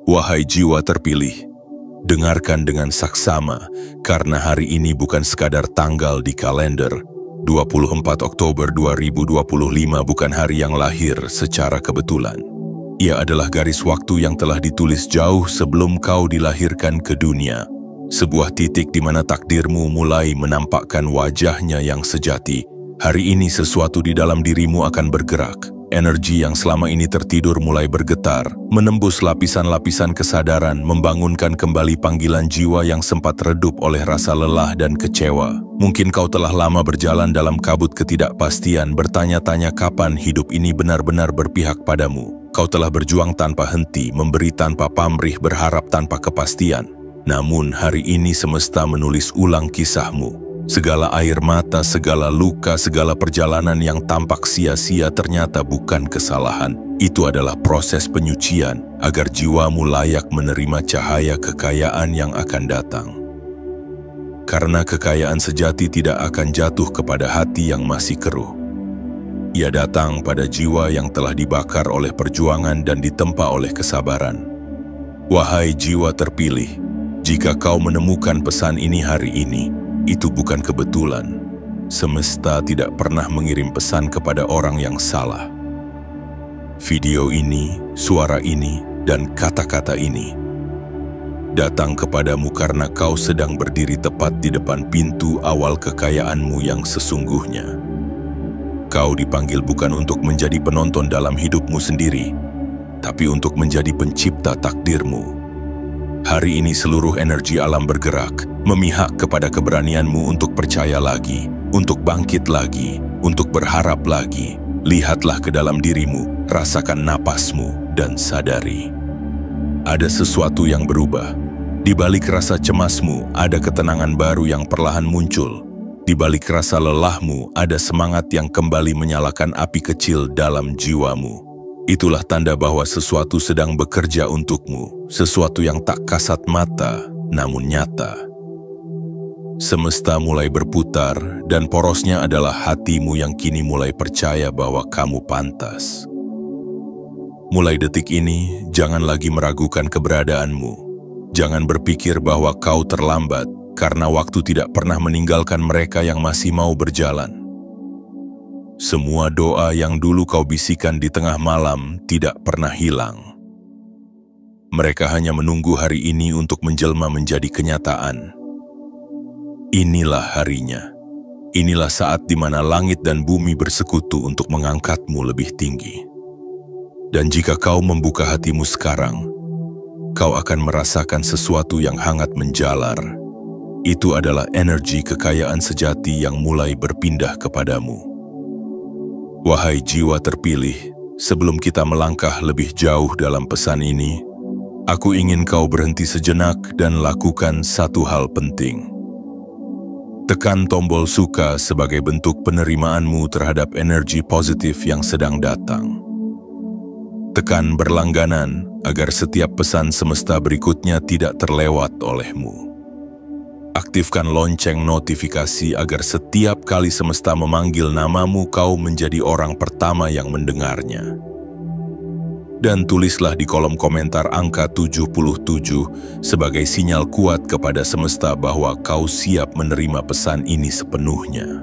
Wahai jiwa terpilih, dengarkan dengan saksama, karena hari ini bukan sekadar tanggal di kalender. 24 Oktober 2025 bukan hari yang lahir secara kebetulan. Ia adalah garis waktu yang telah ditulis jauh sebelum kau dilahirkan ke dunia. Sebuah titik di mana takdirmu mulai menampakkan wajahnya yang sejati. Hari ini sesuatu di dalam dirimu akan bergerak. Energi yang selama ini tertidur mulai bergetar, menembus lapisan-lapisan kesadaran, membangunkan kembali panggilan jiwa yang sempat redup oleh rasa lelah dan kecewa. Mungkin kau telah lama berjalan dalam kabut ketidakpastian, bertanya-tanya kapan hidup ini benar-benar berpihak padamu. Kau telah berjuang tanpa henti, memberi tanpa pamrih, berharap tanpa kepastian. Namun hari ini semesta menulis ulang kisahmu. Segala air mata, segala luka, segala perjalanan yang tampak sia-sia ternyata bukan kesalahan. Itu adalah proses penyucian agar jiwamu layak menerima cahaya kekayaan yang akan datang. Karena kekayaan sejati tidak akan jatuh kepada hati yang masih keruh. Ia datang pada jiwa yang telah dibakar oleh perjuangan dan ditempa oleh kesabaran. Wahai jiwa terpilih, jika kau menemukan pesan ini hari ini, itu bukan kebetulan. Semesta tidak pernah mengirim pesan kepada orang yang salah. Video ini, suara ini, dan kata-kata ini datang kepadamu karena kau sedang berdiri tepat di depan pintu awal kekayaanmu yang sesungguhnya. Kau dipanggil bukan untuk menjadi penonton dalam hidupmu sendiri, tapi untuk menjadi pencipta takdirmu. Hari ini seluruh energi alam bergerak, memihak kepada keberanianmu untuk percaya lagi, untuk bangkit lagi, untuk berharap lagi. Lihatlah ke dalam dirimu, rasakan napasmu, dan sadari. Ada sesuatu yang berubah. Di balik rasa cemasmu, ada ketenangan baru yang perlahan muncul. Di balik rasa lelahmu, ada semangat yang kembali menyalakan api kecil dalam jiwamu. Itulah tanda bahwa sesuatu sedang bekerja untukmu, sesuatu yang tak kasat mata, namun nyata. Semesta mulai berputar, dan porosnya adalah hatimu yang kini mulai percaya bahwa kamu pantas. Mulai detik ini, jangan lagi meragukan keberadaanmu. Jangan berpikir bahwa kau terlambat, karena waktu tidak pernah meninggalkan mereka yang masih mau berjalan. Semua doa yang dulu kau bisikan di tengah malam tidak pernah hilang. Mereka hanya menunggu hari ini untuk menjelma menjadi kenyataan. Inilah harinya. Inilah saat di mana langit dan bumi bersekutu untuk mengangkatmu lebih tinggi. Dan jika kau membuka hatimu sekarang, kau akan merasakan sesuatu yang hangat menjalar. Itu adalah energi kekayaan sejati yang mulai berpindah kepadamu. Wahai jiwa terpilih, sebelum kita melangkah lebih jauh dalam pesan ini, aku ingin kau berhenti sejenak dan lakukan satu hal penting. Tekan tombol suka sebagai bentuk penerimaanmu terhadap energi positif yang sedang datang. Tekan berlangganan agar setiap pesan semesta berikutnya tidak terlewat olehmu. Aktifkan lonceng notifikasi agar setiap kali semesta memanggil namamu, kau menjadi orang pertama yang mendengarnya. Dan tulislah di kolom komentar angka 77 sebagai sinyal kuat kepada semesta bahwa kau siap menerima pesan ini sepenuhnya.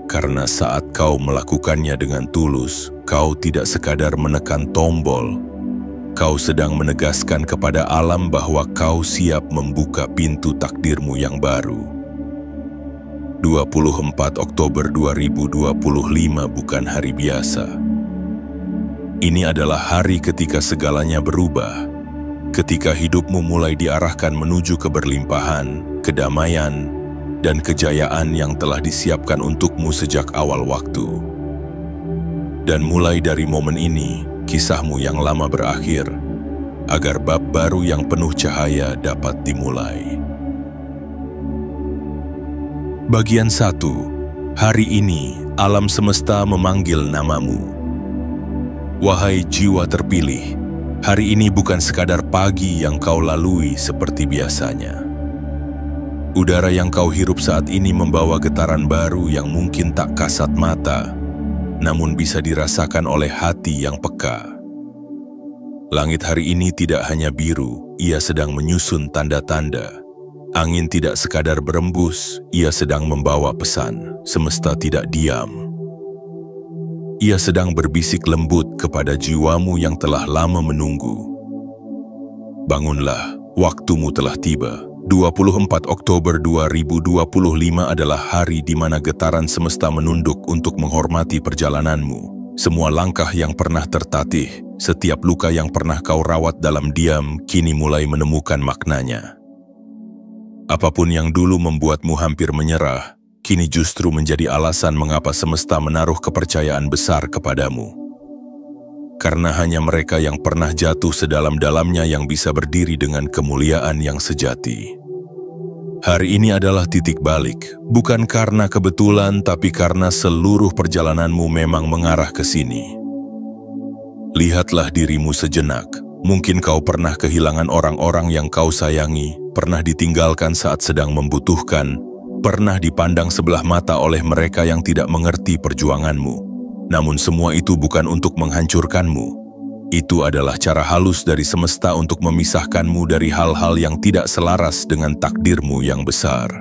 Karena saat kau melakukannya dengan tulus, kau tidak sekadar menekan tombol. Kau sedang menegaskan kepada alam bahwa kau siap membuka pintu takdirmu yang baru. 24 Oktober 2025 bukan hari biasa. Ini adalah hari ketika segalanya berubah. Ketika hidupmu mulai diarahkan menuju keberlimpahan, kedamaian, dan kejayaan yang telah disiapkan untukmu sejak awal waktu. Dan mulai dari momen ini, kisahmu yang lama berakhir, agar bab baru yang penuh cahaya dapat dimulai. Bagian 1. Hari ini, alam semesta memanggil namamu. Wahai jiwa terpilih, hari ini bukan sekadar pagi yang kau lalui seperti biasanya. Udara yang kau hirup saat ini membawa getaran baru yang mungkin tak kasat mata, namun bisa dirasakan oleh hati yang peka. Langit hari ini tidak hanya biru, ia sedang menyusun tanda-tanda. Angin tidak sekadar berembus, ia sedang membawa pesan. Semesta tidak diam. Ia sedang berbisik lembut kepada jiwamu yang telah lama menunggu. Bangunlah, waktumu telah tiba. 24 Oktober 2025 adalah hari di mana getaran semesta menunduk untuk menghormati perjalananmu. Semua langkah yang pernah tertatih, setiap luka yang pernah kau rawat dalam diam, kini mulai menemukan maknanya. Apapun yang dulu membuatmu hampir menyerah, kini justru menjadi alasan mengapa semesta menaruh kepercayaan besar kepadamu. Karena hanya mereka yang pernah jatuh sedalam-dalamnya yang bisa berdiri dengan kemuliaan yang sejati. Hari ini adalah titik balik, bukan karena kebetulan tapi karena seluruh perjalananmu memang mengarah ke sini. Lihatlah dirimu sejenak. Mungkin kau pernah kehilangan orang-orang yang kau sayangi, pernah ditinggalkan saat sedang membutuhkan, pernah dipandang sebelah mata oleh mereka yang tidak mengerti perjuanganmu. Namun semua itu bukan untuk menghancurkanmu. Itu adalah cara halus dari semesta untuk memisahkanmu dari hal-hal yang tidak selaras dengan takdirmu yang besar.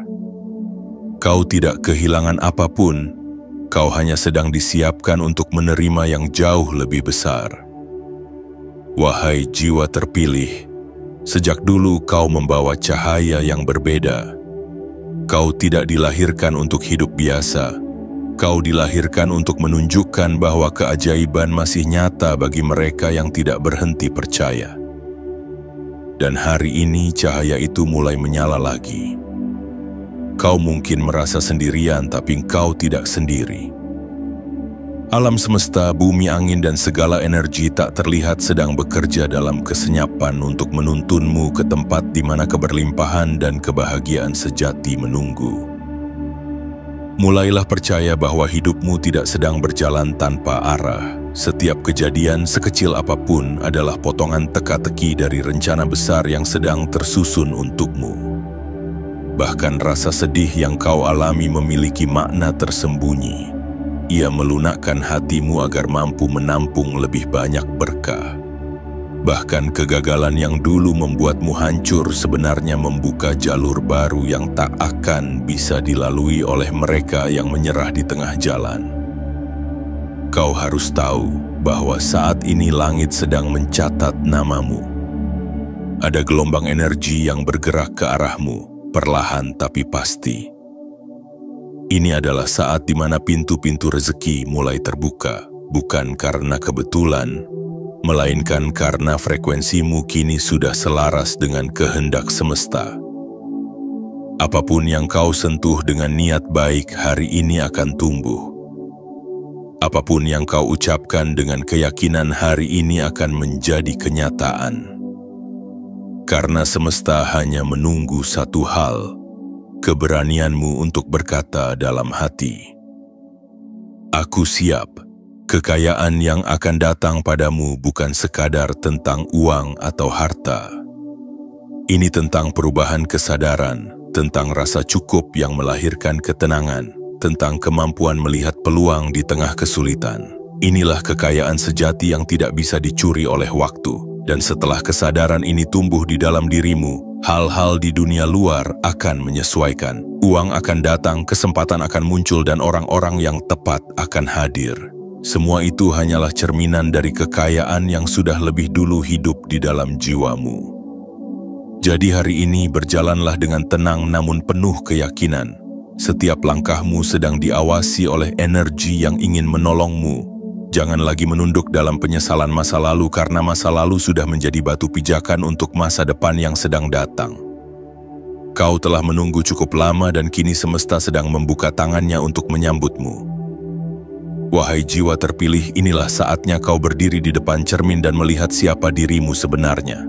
Kau tidak kehilangan apapun, kau hanya sedang disiapkan untuk menerima yang jauh lebih besar. Wahai jiwa terpilih, sejak dulu kau membawa cahaya yang berbeda. Kau tidak dilahirkan untuk hidup biasa. Kau dilahirkan untuk menunjukkan bahwa keajaiban masih nyata bagi mereka yang tidak berhenti percaya. Dan hari ini cahaya itu mulai menyala lagi. Kau mungkin merasa sendirian, tapi kau tidak sendiri. Alam semesta, bumi, angin, dan segala energi tak terlihat sedang bekerja dalam kesenyapan untuk menuntunmu ke tempat di mana keberlimpahan dan kebahagiaan sejati menunggu. Mulailah percaya bahwa hidupmu tidak sedang berjalan tanpa arah. Setiap kejadian sekecil apapun adalah potongan teka-teki dari rencana besar yang sedang tersusun untukmu. Bahkan rasa sedih yang kau alami memiliki makna tersembunyi. Ia melunakkan hatimu agar mampu menampung lebih banyak berkah. Bahkan kegagalan yang dulu membuatmu hancur sebenarnya membuka jalur baru yang tak akan bisa dilalui oleh mereka yang menyerah di tengah jalan. Kau harus tahu bahwa saat ini langit sedang mencatat namamu. Ada gelombang energi yang bergerak ke arahmu, perlahan tapi pasti. Ini adalah saat di mana pintu-pintu rezeki mulai terbuka, bukan karena kebetulan, melainkan karena frekuensimu kini sudah selaras dengan kehendak semesta. Apapun yang kau sentuh dengan niat baik hari ini akan tumbuh. Apapun yang kau ucapkan dengan keyakinan hari ini akan menjadi kenyataan. Karena semesta hanya menunggu satu hal, keberanianmu untuk berkata dalam hati, "Aku siap." Kekayaan yang akan datang padamu bukan sekadar tentang uang atau harta. Ini tentang perubahan kesadaran, tentang rasa cukup yang melahirkan ketenangan, tentang kemampuan melihat peluang di tengah kesulitan. Inilah kekayaan sejati yang tidak bisa dicuri oleh waktu. Dan setelah kesadaran ini tumbuh di dalam dirimu, hal-hal di dunia luar akan menyesuaikan. Uang akan datang, kesempatan akan muncul, dan orang-orang yang tepat akan hadir. Semua itu hanyalah cerminan dari kekayaan yang sudah lebih dulu hidup di dalam jiwamu. Jadi hari ini berjalanlah dengan tenang namun penuh keyakinan. Setiap langkahmu sedang diawasi oleh energi yang ingin menolongmu. Jangan lagi menunduk dalam penyesalan masa lalu karena masa lalu sudah menjadi batu pijakan untuk masa depan yang sedang datang. Kau telah menunggu cukup lama dan kini semesta sedang membuka tangannya untuk menyambutmu. Wahai jiwa terpilih, inilah saatnya kau berdiri di depan cermin dan melihat siapa dirimu sebenarnya.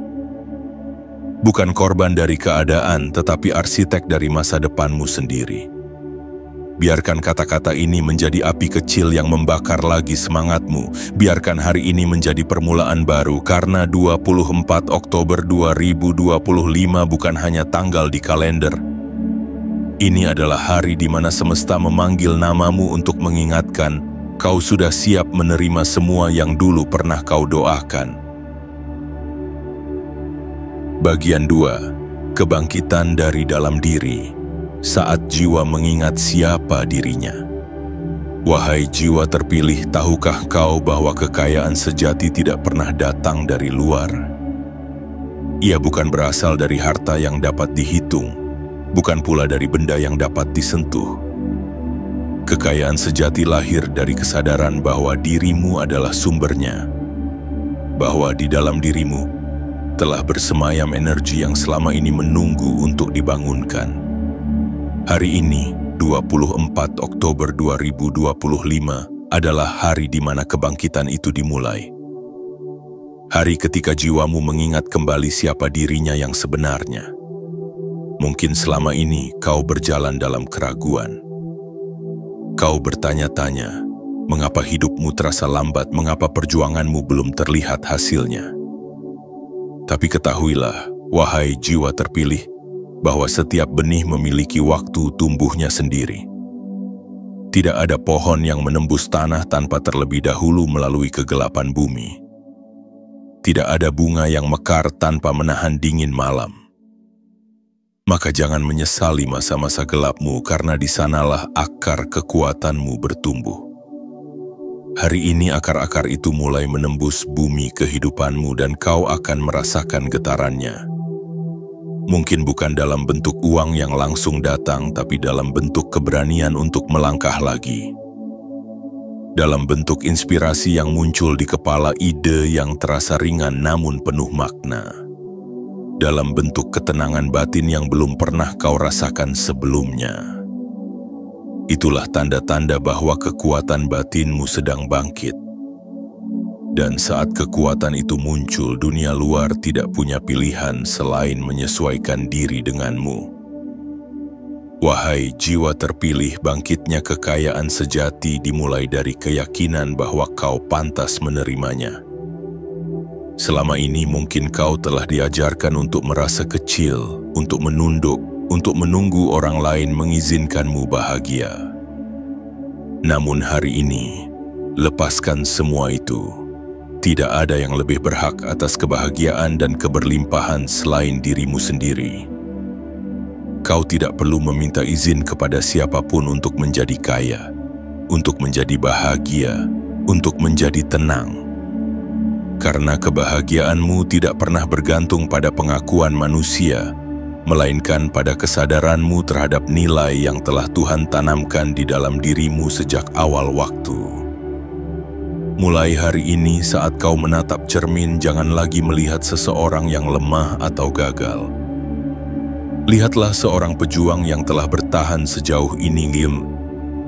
Bukan korban dari keadaan, tetapi arsitek dari masa depanmu sendiri. Biarkan kata-kata ini menjadi api kecil yang membakar lagi semangatmu. Biarkan hari ini menjadi permulaan baru, karena 24 Oktober 2025 bukan hanya tanggal di kalender. Ini adalah hari di mana semesta memanggil namamu untuk mengingatkan, kau sudah siap menerima semua yang dulu pernah kau doakan. Bagian 2. Kebangkitan dari dalam diri saat jiwa mengingat siapa dirinya. Wahai jiwa terpilih, tahukah kau bahwa kekayaan sejati tidak pernah datang dari luar? Ia bukan berasal dari harta yang dapat dihitung, bukan pula dari benda yang dapat disentuh. Kekayaan sejati lahir dari kesadaran bahwa dirimu adalah sumbernya, bahwa di dalam dirimu telah bersemayam energi yang selama ini menunggu untuk dibangunkan. Hari ini, 24 Oktober 2025, adalah hari di mana kebangkitan itu dimulai. Hari ketika jiwamu mengingat kembali siapa dirinya yang sebenarnya. Mungkin selama ini kau berjalan dalam keraguan. Kau bertanya-tanya, mengapa hidupmu terasa lambat, mengapa perjuanganmu belum terlihat hasilnya. Tapi ketahuilah, wahai jiwa terpilih, bahwa setiap benih memiliki waktu tumbuhnya sendiri. Tidak ada pohon yang menembus tanah tanpa terlebih dahulu melalui kegelapan bumi. Tidak ada bunga yang mekar tanpa menahan dingin malam. Maka jangan menyesali masa-masa gelapmu, karena di sanalah akar kekuatanmu bertumbuh. Hari ini akar-akar itu mulai menembus bumi kehidupanmu dan kau akan merasakan getarannya. Mungkin bukan dalam bentuk uang yang langsung datang, tapi dalam bentuk keberanian untuk melangkah lagi. Dalam bentuk inspirasi yang muncul di kepala, ide yang terasa ringan namun penuh makna. Dalam bentuk ketenangan batin yang belum pernah kau rasakan sebelumnya. Itulah tanda-tanda bahwa kekuatan batinmu sedang bangkit. Dan saat kekuatan itu muncul, dunia luar tidak punya pilihan selain menyesuaikan diri denganmu. Wahai jiwa terpilih, bangkitnya kekayaan sejati dimulai dari keyakinan bahwa kau pantas menerimanya. Selama ini mungkin kau telah diajarkan untuk merasa kecil, untuk menunduk, untuk menunggu orang lain mengizinkanmu bahagia. Namun hari ini, lepaskan semua itu. Tidak ada yang lebih berhak atas kebahagiaan dan keberlimpahan selain dirimu sendiri. Kau tidak perlu meminta izin kepada siapapun untuk menjadi kaya, untuk menjadi bahagia, untuk menjadi tenang. Karena kebahagiaanmu tidak pernah bergantung pada pengakuan manusia, melainkan pada kesadaranmu terhadap nilai yang telah Tuhan tanamkan di dalam dirimu sejak awal waktu. Mulai hari ini, saat kau menatap cermin, jangan lagi melihat seseorang yang lemah atau gagal. Lihatlah seorang pejuang yang telah bertahan sejauh ini.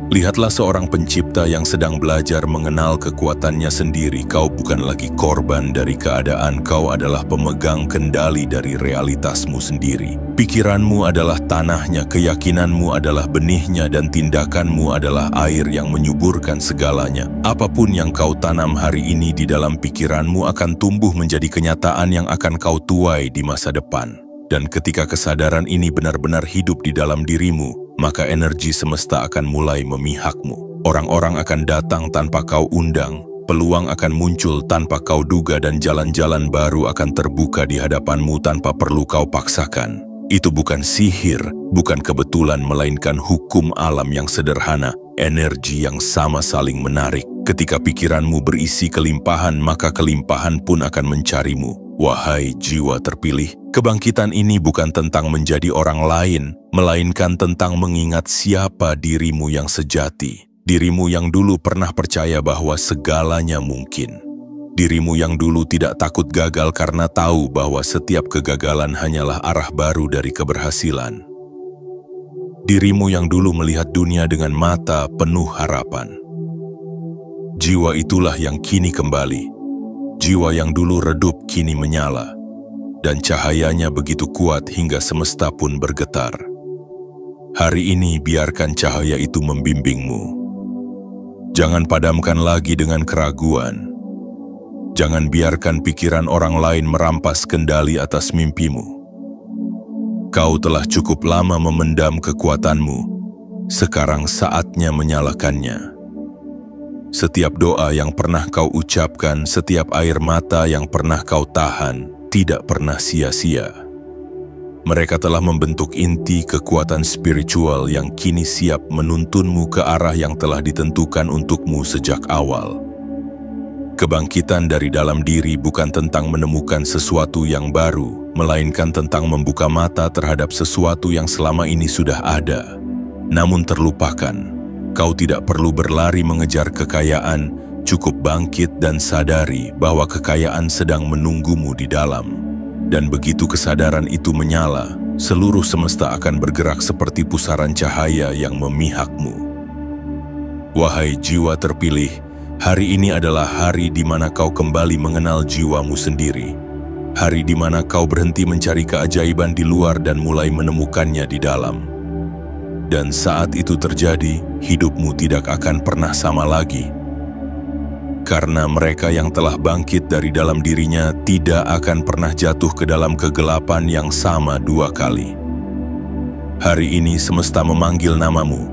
Lihatlah seorang pencipta yang sedang belajar mengenal kekuatannya sendiri. Kau bukan lagi korban dari keadaan, kau adalah pemegang kendali dari realitasmu sendiri. Pikiranmu adalah tanahnya, keyakinanmu adalah benihnya, dan tindakanmu adalah air yang menyuburkan segalanya. Apapun yang kau tanam hari ini di dalam pikiranmu akan tumbuh menjadi kenyataan yang akan kau tuai di masa depan. Dan ketika kesadaran ini benar-benar hidup di dalam dirimu, maka energi semesta akan mulai memihakmu. Orang-orang akan datang tanpa kau undang, peluang akan muncul tanpa kau duga, dan jalan-jalan baru akan terbuka di hadapanmu tanpa perlu kau paksakan. Itu bukan sihir, bukan kebetulan, melainkan hukum alam yang sederhana, energi yang sama saling menarik. Ketika pikiranmu berisi kelimpahan, maka kelimpahan pun akan mencarimu. Wahai jiwa terpilih, kebangkitan ini bukan tentang menjadi orang lain, melainkan tentang mengingat siapa dirimu yang sejati. Dirimu yang dulu pernah percaya bahwa segalanya mungkin. Dirimu yang dulu tidak takut gagal karena tahu bahwa setiap kegagalan hanyalah arah baru dari keberhasilan. Dirimu yang dulu melihat dunia dengan mata penuh harapan. Jiwa itulah yang kini kembali. Jiwa yang dulu redup kini menyala, dan cahayanya begitu kuat hingga semesta pun bergetar. Hari ini biarkan cahaya itu membimbingmu. Jangan padamkan lagi dengan keraguan. Jangan biarkan pikiran orang lain merampas kendali atas mimpimu. Kau telah cukup lama memendam kekuatanmu, sekarang saatnya menyalakannya. Setiap doa yang pernah kau ucapkan, setiap air mata yang pernah kau tahan, tidak pernah sia-sia. Mereka telah membentuk inti kekuatan spiritual yang kini siap menuntunmu ke arah yang telah ditentukan untukmu sejak awal. Kebangkitan dari dalam diri bukan tentang menemukan sesuatu yang baru, melainkan tentang membuka mata terhadap sesuatu yang selama ini sudah ada. Namun terlupakan, kau tidak perlu berlari mengejar kekayaan, cukup bangkit dan sadari bahwa kekayaan sedang menunggumu di dalam. Dan begitu kesadaran itu menyala, seluruh semesta akan bergerak seperti pusaran cahaya yang memihakmu. Wahai jiwa terpilih, hari ini adalah hari di mana kau kembali mengenal jiwamu sendiri. Hari di mana kau berhenti mencari keajaiban di luar dan mulai menemukannya di dalam. Dan saat itu terjadi, hidupmu tidak akan pernah sama lagi. Karena mereka yang telah bangkit dari dalam dirinya tidak akan pernah jatuh ke dalam kegelapan yang sama dua kali. Hari ini semesta memanggil namamu.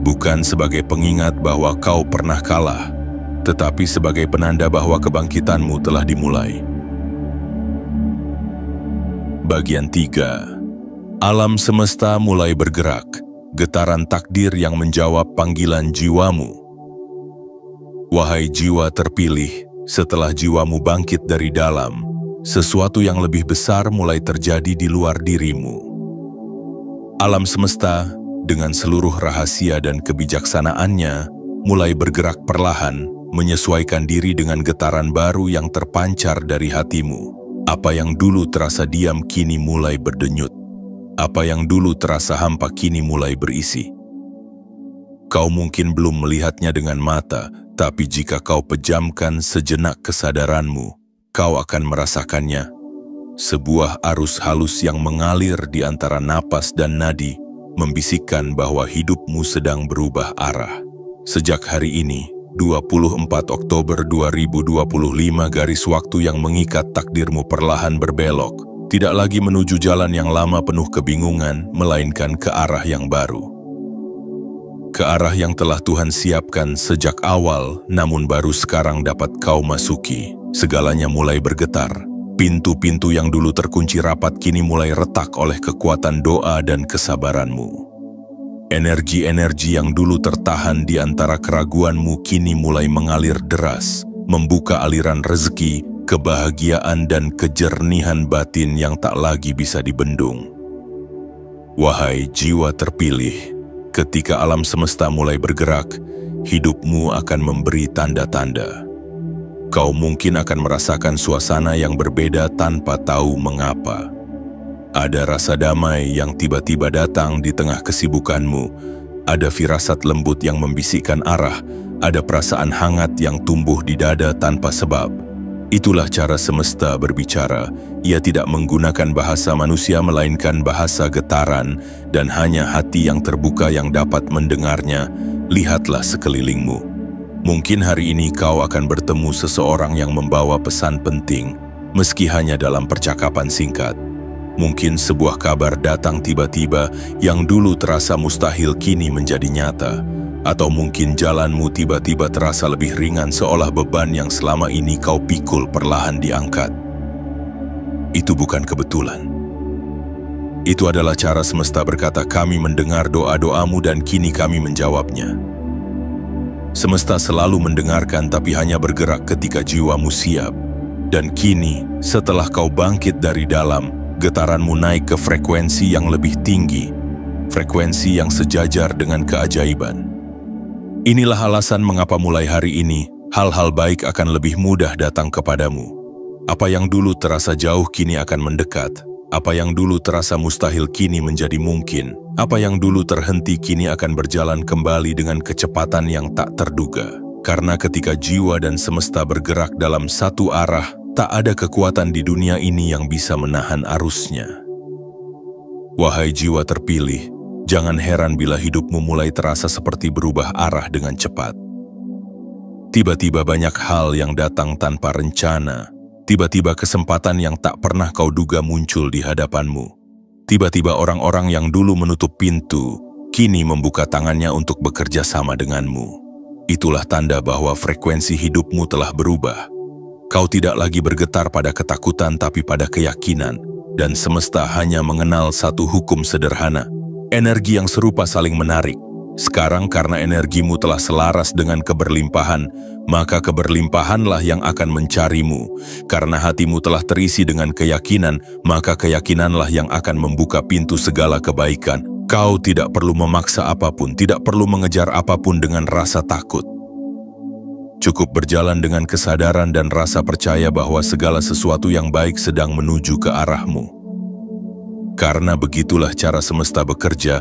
Bukan sebagai pengingat bahwa kau pernah kalah, tetapi sebagai penanda bahwa kebangkitanmu telah dimulai. Bagian 3. Alam semesta mulai bergerak, getaran takdir yang menjawab panggilan jiwamu. Wahai jiwa terpilih, setelah jiwamu bangkit dari dalam, sesuatu yang lebih besar mulai terjadi di luar dirimu. Alam semesta, dengan seluruh rahasia dan kebijaksanaannya, mulai bergerak perlahan, menyesuaikan diri dengan getaran baru yang terpancar dari hatimu. Apa yang dulu terasa diam kini mulai berdenyut. Apa yang dulu terasa hampa kini mulai berisi. Kau mungkin belum melihatnya dengan mata, tapi jika kau pejamkan sejenak kesadaranmu, kau akan merasakannya. Sebuah arus halus yang mengalir di antara napas dan nadi, membisikkan bahwa hidupmu sedang berubah arah. Sejak hari ini, 24 Oktober 2025, garis waktu yang mengikat takdirmu perlahan berbelok, tidak lagi menuju jalan yang lama penuh kebingungan, melainkan ke arah yang baru. Ke arah yang telah Tuhan siapkan sejak awal, namun baru sekarang dapat kau masuki. Segalanya mulai bergetar. Pintu-pintu yang dulu terkunci rapat kini mulai retak oleh kekuatan doa dan kesabaranmu. Energi-energi yang dulu tertahan di antara keraguanmu kini mulai mengalir deras, membuka aliran rezeki, kebahagiaan dan kejernihan batin yang tak lagi bisa dibendung. Wahai jiwa terpilih, ketika alam semesta mulai bergerak, hidupmu akan memberi tanda-tanda. Kau mungkin akan merasakan suasana yang berbeda tanpa tahu mengapa. Ada rasa damai yang tiba-tiba datang di tengah kesibukanmu. Ada firasat lembut yang membisikkan arah. Ada perasaan hangat yang tumbuh di dada tanpa sebab. Itulah cara semesta berbicara. Ia tidak menggunakan bahasa manusia melainkan bahasa getaran, dan hanya hati yang terbuka yang dapat mendengarnya. Lihatlah sekelilingmu. Mungkin hari ini kau akan bertemu seseorang yang membawa pesan penting, meski hanya dalam percakapan singkat. Mungkin sebuah kabar datang tiba-tiba yang dulu terasa mustahil kini menjadi nyata. Atau mungkin jalanmu tiba-tiba terasa lebih ringan seolah beban yang selama ini kau pikul perlahan diangkat. Itu bukan kebetulan. Itu adalah cara semesta berkata, kami mendengar doa-doamu dan kini kami menjawabnya. Semesta selalu mendengarkan tapi hanya bergerak ketika jiwamu siap. Dan kini, setelah kau bangkit dari dalam, getaranmu naik ke frekuensi yang lebih tinggi. Frekuensi yang sejajar dengan keajaiban. Inilah alasan mengapa mulai hari ini, hal-hal baik akan lebih mudah datang kepadamu. Apa yang dulu terasa jauh kini akan mendekat. Apa yang dulu terasa mustahil kini menjadi mungkin. Apa yang dulu terhenti kini akan berjalan kembali dengan kecepatan yang tak terduga. Karena ketika jiwa dan semesta bergerak dalam satu arah, tak ada kekuatan di dunia ini yang bisa menahan arusnya. Wahai jiwa terpilih, jangan heran bila hidupmu mulai terasa seperti berubah arah dengan cepat. Tiba-tiba banyak hal yang datang tanpa rencana. Tiba-tiba kesempatan yang tak pernah kau duga muncul di hadapanmu. Tiba-tiba orang-orang yang dulu menutup pintu, kini membuka tangannya untuk bekerja sama denganmu. Itulah tanda bahwa frekuensi hidupmu telah berubah. Kau tidak lagi bergetar pada ketakutan tapi pada keyakinan, dan semesta hanya mengenal satu hukum sederhana. Energi yang serupa saling menarik. Sekarang karena energimu telah selaras dengan keberlimpahan, maka keberlimpahanlah yang akan mencarimu. Karena hatimu telah terisi dengan keyakinan, maka keyakinanlah yang akan membuka pintu segala kebaikan. Kau tidak perlu memaksa apapun, tidak perlu mengejar apapun dengan rasa takut. Cukup berjalan dengan kesadaran dan rasa percaya bahwa segala sesuatu yang baik sedang menuju ke arahmu. Karena begitulah cara semesta bekerja,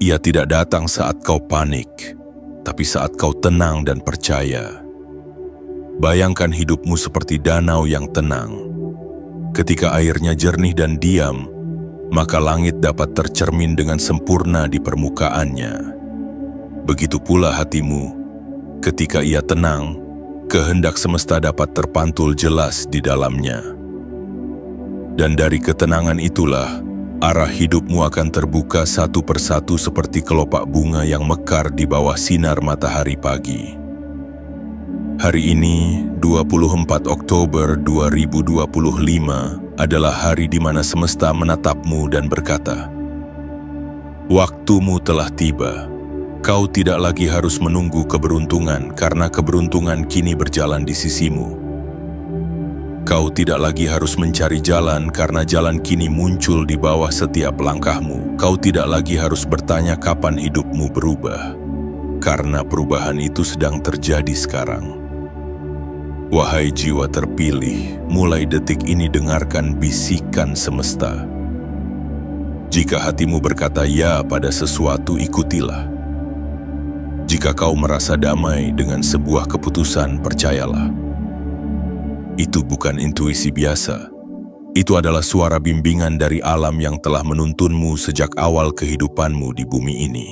ia tidak datang saat kau panik, tapi saat kau tenang dan percaya. Bayangkan hidupmu seperti danau yang tenang. Ketika airnya jernih dan diam, maka langit dapat tercermin dengan sempurna di permukaannya. Begitu pula hatimu, ketika ia tenang, kehendak semesta dapat terpantul jelas di dalamnya. Dan dari ketenangan itulah, arah hidupmu akan terbuka satu persatu seperti kelopak bunga yang mekar di bawah sinar matahari pagi. Hari ini, 24 Oktober 2025, adalah hari di mana semesta menatapmu dan berkata, "Waktumu telah tiba. Kau tidak lagi harus menunggu keberuntungan karena keberuntungan kini berjalan di sisimu. Kau tidak lagi harus mencari jalan karena jalan kini muncul di bawah setiap langkahmu. Kau tidak lagi harus bertanya kapan hidupmu berubah, karena perubahan itu sedang terjadi sekarang." Wahai jiwa terpilih, mulai detik ini dengarkan bisikan semesta. Jika hatimu berkata ya pada sesuatu, ikutilah. Jika kau merasa damai dengan sebuah keputusan, percayalah. Itu bukan intuisi biasa. Itu adalah suara bimbingan dari alam yang telah menuntunmu sejak awal kehidupanmu di bumi ini.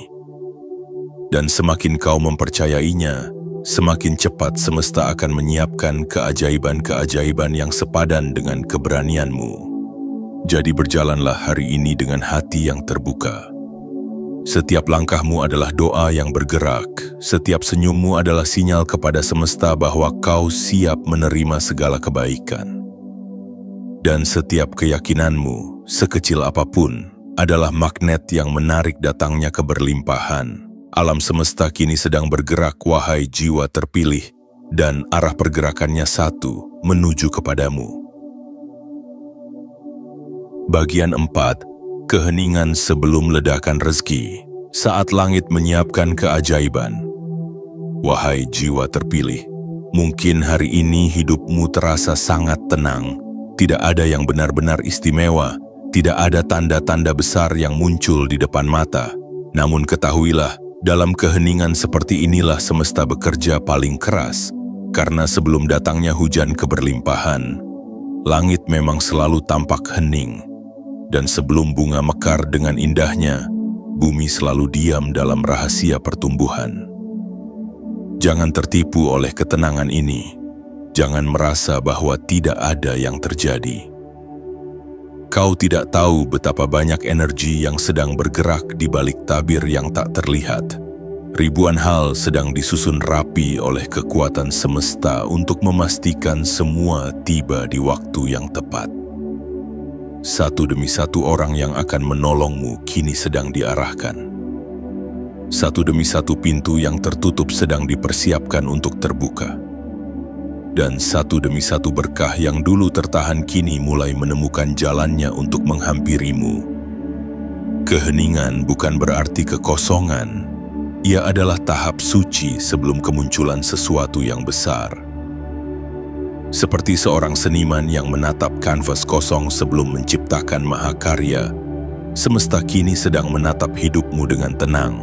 Dan semakin kau mempercayainya, semakin cepat semesta akan menyiapkan keajaiban-keajaiban yang sepadan dengan keberanianmu. Jadi berjalanlah hari ini dengan hati yang terbuka. Setiap langkahmu adalah doa yang bergerak, setiap senyummu adalah sinyal kepada semesta bahwa kau siap menerima segala kebaikan. Dan setiap keyakinanmu, sekecil apapun, adalah magnet yang menarik datangnya keberlimpahan. Alam semesta kini sedang bergerak, wahai jiwa terpilih, dan arah pergerakannya satu, menuju kepadamu. Bagian 4. Keheningan sebelum ledakan rezeki, saat langit menyiapkan keajaiban. Wahai jiwa terpilih, mungkin hari ini hidupmu terasa sangat tenang. Tidak ada yang benar-benar istimewa, tidak ada tanda-tanda besar yang muncul di depan mata. Namun ketahuilah, dalam keheningan seperti inilah semesta bekerja paling keras, karena sebelum datangnya hujan keberlimpahan, langit memang selalu tampak hening. Dan sebelum bunga mekar dengan indahnya, bumi selalu diam dalam rahasia pertumbuhan. Jangan tertipu oleh ketenangan ini. Jangan merasa bahwa tidak ada yang terjadi. Kau tidak tahu betapa banyak energi yang sedang bergerak di balik tabir yang tak terlihat. Ribuan hal sedang disusun rapi oleh kekuatan semesta untuk memastikan semua tiba di waktu yang tepat. Satu demi satu orang yang akan menolongmu kini sedang diarahkan. Satu demi satu pintu yang tertutup sedang dipersiapkan untuk terbuka. Dan satu demi satu berkah yang dulu tertahan kini mulai menemukan jalannya untuk menghampirimu. Keheningan bukan berarti kekosongan. Ia adalah tahap suci sebelum kemunculan sesuatu yang besar. Seperti seorang seniman yang menatap kanvas kosong sebelum menciptakan mahakarya, semesta kini sedang menatap hidupmu dengan tenang,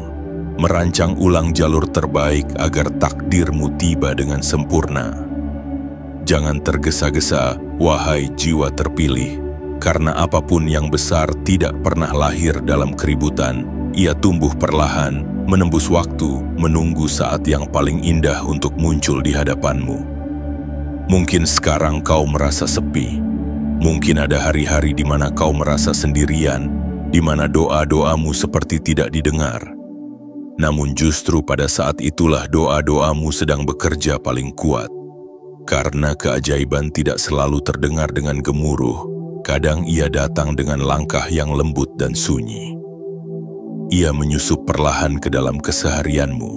merancang ulang jalur terbaik agar takdirmu tiba dengan sempurna. Jangan tergesa-gesa, wahai jiwa terpilih, karena apapun yang besar tidak pernah lahir dalam keributan. Ia tumbuh perlahan, menembus waktu, menunggu saat yang paling indah untuk muncul di hadapanmu. Mungkin sekarang kau merasa sepi. Mungkin ada hari-hari di mana kau merasa sendirian, di mana doa-doamu seperti tidak didengar. Namun justru pada saat itulah doa-doamu sedang bekerja paling kuat. Karena keajaiban tidak selalu terdengar dengan gemuruh, kadang ia datang dengan langkah yang lembut dan sunyi. Ia menyusup perlahan ke dalam keseharianmu,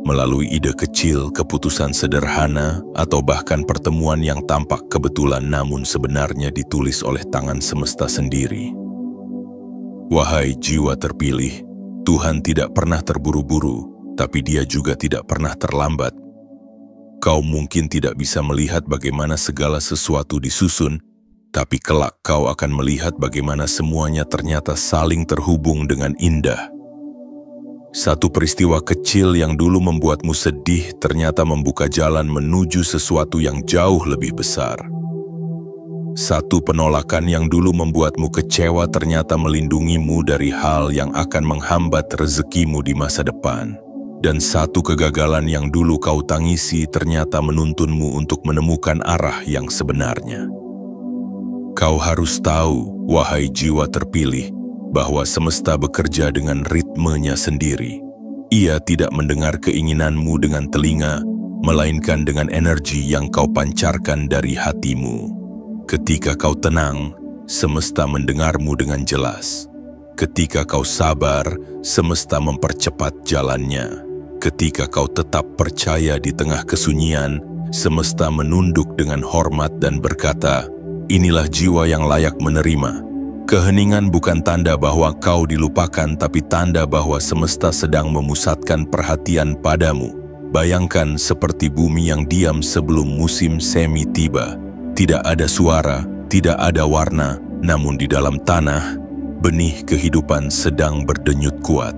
melalui ide kecil, keputusan sederhana, atau bahkan pertemuan yang tampak kebetulan namun sebenarnya ditulis oleh tangan semesta sendiri. Wahai jiwa terpilih, Tuhan tidak pernah terburu-buru, tapi Dia juga tidak pernah terlambat. Kau mungkin tidak bisa melihat bagaimana segala sesuatu disusun, tapi kelak kau akan melihat bagaimana semuanya ternyata saling terhubung dengan indah. Satu peristiwa kecil yang dulu membuatmu sedih ternyata membuka jalan menuju sesuatu yang jauh lebih besar. Satu penolakan yang dulu membuatmu kecewa ternyata melindungimu dari hal yang akan menghambat rezekimu di masa depan. Dan satu kegagalan yang dulu kau tangisi ternyata menuntunmu untuk menemukan arah yang sebenarnya. Kau harus tahu, wahai jiwa terpilih, bahwa semesta bekerja dengan ritmenya sendiri. Ia tidak mendengar keinginanmu dengan telinga, melainkan dengan energi yang kau pancarkan dari hatimu. Ketika kau tenang, semesta mendengarmu dengan jelas. Ketika kau sabar, semesta mempercepat jalannya. Ketika kau tetap percaya di tengah kesunyian, semesta menunduk dengan hormat dan berkata, "Inilah jiwa yang layak menerima." Keheningan bukan tanda bahwa kau dilupakan, tapi tanda bahwa semesta sedang memusatkan perhatian padamu. Bayangkan seperti bumi yang diam sebelum musim semi tiba. Tidak ada suara, tidak ada warna, namun di dalam tanah, benih kehidupan sedang berdenyut kuat.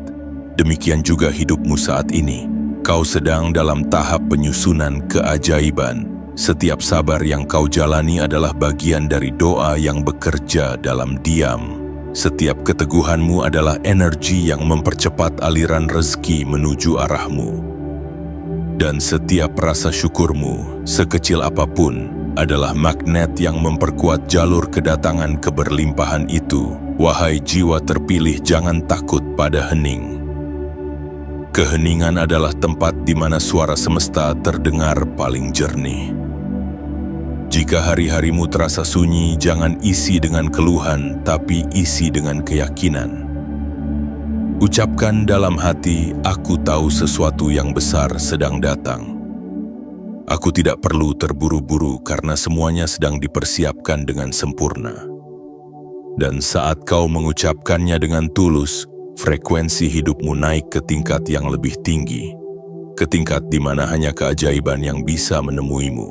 Demikian juga hidupmu saat ini. Kau sedang dalam tahap penyusunan keajaiban. Setiap sabar yang kau jalani adalah bagian dari doa yang bekerja dalam diam. Setiap keteguhanmu adalah energi yang mempercepat aliran rezeki menuju arahmu. Dan setiap rasa syukurmu, sekecil apapun, adalah magnet yang memperkuat jalur kedatangan keberlimpahan itu. Wahai jiwa terpilih, jangan takut pada hening. Keheningan adalah tempat di mana suara semesta terdengar paling jernih. Jika hari-harimu terasa sunyi, jangan isi dengan keluhan, tapi isi dengan keyakinan. Ucapkan dalam hati, "Aku tahu sesuatu yang besar sedang datang." Aku tidak perlu terburu-buru karena semuanya sedang dipersiapkan dengan sempurna. Dan saat kau mengucapkannya dengan tulus, frekuensi hidupmu naik ke tingkat yang lebih tinggi, ke tingkat di mana hanya keajaiban yang bisa menemuimu.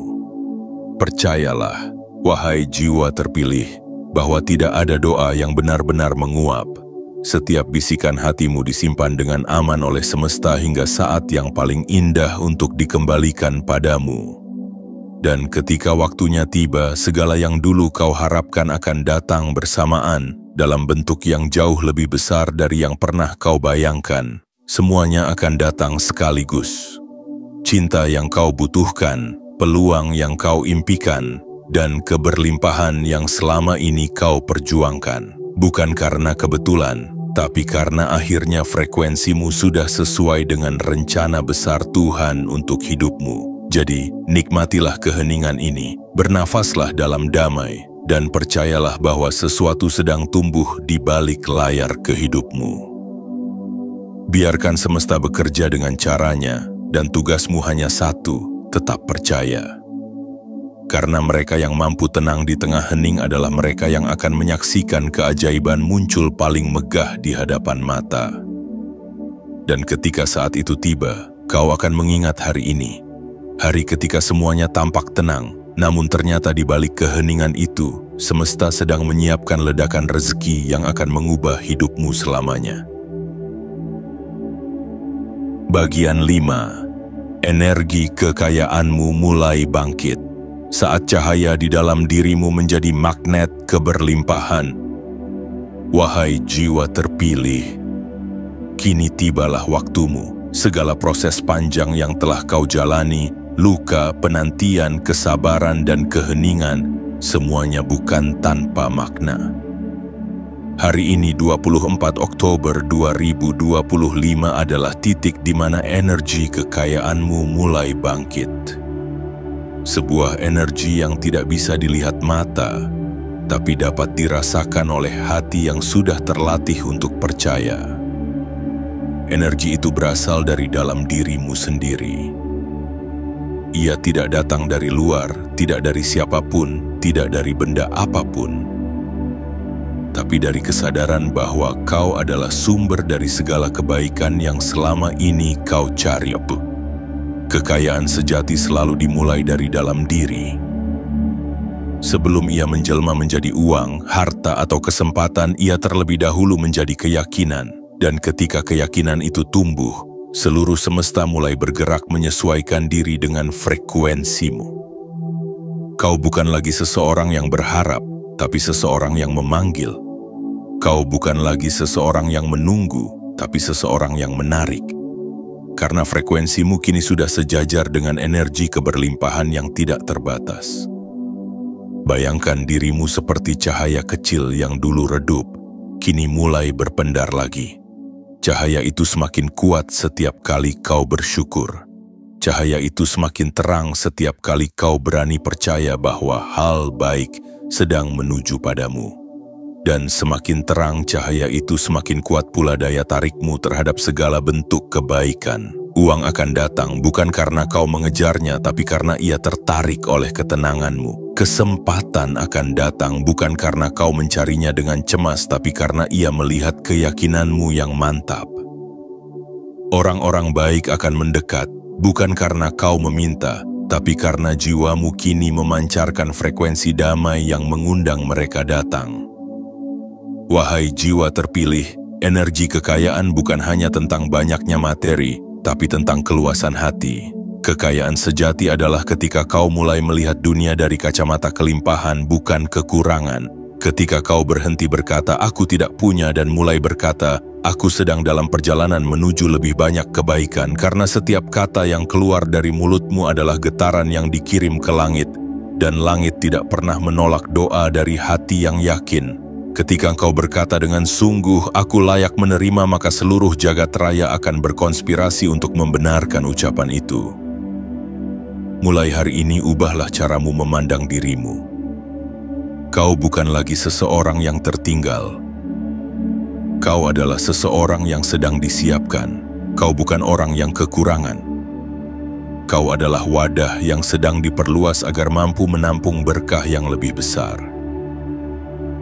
Percayalah, wahai jiwa terpilih, bahwa tidak ada doa yang benar-benar menguap. Setiap bisikan hatimu disimpan dengan aman oleh semesta hingga saat yang paling indah untuk dikembalikan padamu. Dan ketika waktunya tiba, segala yang dulu kau harapkan akan datang bersamaan, dalam bentuk yang jauh lebih besar dari yang pernah kau bayangkan. Semuanya akan datang sekaligus. Cinta yang kau butuhkan, peluang yang kau impikan, dan keberlimpahan yang selama ini kau perjuangkan. Bukan karena kebetulan, tapi karena akhirnya frekuensimu sudah sesuai dengan rencana besar Tuhan untuk hidupmu. Jadi, nikmatilah keheningan ini, bernafaslah dalam damai, dan percayalah bahwa sesuatu sedang tumbuh di balik layar kehidupmu. Biarkan semesta bekerja dengan caranya, dan tugasmu hanya satu, tetap percaya. Karena mereka yang mampu tenang di tengah hening adalah mereka yang akan menyaksikan keajaiban muncul paling megah di hadapan mata. Dan ketika saat itu tiba, kau akan mengingat hari ini. Hari ketika semuanya tampak tenang, namun ternyata di balik keheningan itu, semesta sedang menyiapkan ledakan rezeki yang akan mengubah hidupmu selamanya. Bagian 5. Energi kekayaanmu mulai bangkit. Saat cahaya di dalam dirimu menjadi magnet keberlimpahan. Wahai jiwa terpilih, kini tibalah waktumu. Segala proses panjang yang telah kau jalani, luka, penantian, kesabaran, dan keheningan, semuanya bukan tanpa makna. Hari ini 24 Oktober 2025 adalah titik di mana energi kekayaanmu mulai bangkit. sebuah energi yang tidak bisa dilihat mata, tapi dapat dirasakan oleh hati yang sudah terlatih untuk percaya. Energi itu berasal dari dalam dirimu sendiri. Ia tidak datang dari luar, tidak dari siapapun, tidak dari benda apapun, tapi dari kesadaran bahwa kau adalah sumber dari segala kebaikan yang selama ini kau cari. Kekayaan sejati selalu dimulai dari dalam diri. Sebelum ia menjelma menjadi uang, harta, atau kesempatan, ia terlebih dahulu menjadi keyakinan. Dan ketika keyakinan itu tumbuh, seluruh semesta mulai bergerak menyesuaikan diri dengan frekuensimu. Kau bukan lagi seseorang yang berharap, tapi seseorang yang memanggil. Kau bukan lagi seseorang yang menunggu, tapi seseorang yang menarik. Karena frekuensimu kini sudah sejajar dengan energi keberlimpahan yang tidak terbatas. Bayangkan dirimu seperti cahaya kecil yang dulu redup, kini mulai berpendar lagi. Cahaya itu semakin kuat setiap kali kau bersyukur. Cahaya itu semakin terang setiap kali kau berani percaya bahwa hal baik sedang menuju padamu. Dan semakin terang cahaya itu, semakin kuat pula daya tarikmu terhadap segala bentuk kebaikan. Uang akan datang bukan karena kau mengejarnya, tapi karena ia tertarik oleh ketenanganmu. Kesempatan akan datang bukan karena kau mencarinya dengan cemas, tapi karena ia melihat keyakinanmu yang mantap. Orang-orang baik akan mendekat, bukan karena kau meminta, tapi karena jiwamu kini memancarkan frekuensi damai yang mengundang mereka datang. Wahai jiwa terpilih, energi kekayaan bukan hanya tentang banyaknya materi, tapi tentang keluasan hati. Kekayaan sejati adalah ketika kau mulai melihat dunia dari kacamata kelimpahan, bukan kekurangan. Ketika kau berhenti berkata, "Aku tidak punya," dan mulai berkata, "Aku sedang dalam perjalanan menuju lebih banyak kebaikan," karena setiap kata yang keluar dari mulutmu adalah getaran yang dikirim ke langit, dan langit tidak pernah menolak doa dari hati yang yakin. Ketika engkau berkata dengan sungguh, "Aku layak menerima," maka seluruh jagat raya akan berkonspirasi untuk membenarkan ucapan itu. Mulai hari ini, ubahlah caramu memandang dirimu. Kau bukan lagi seseorang yang tertinggal. Kau adalah seseorang yang sedang disiapkan. Kau bukan orang yang kekurangan. Kau adalah wadah yang sedang diperluas agar mampu menampung berkah yang lebih besar.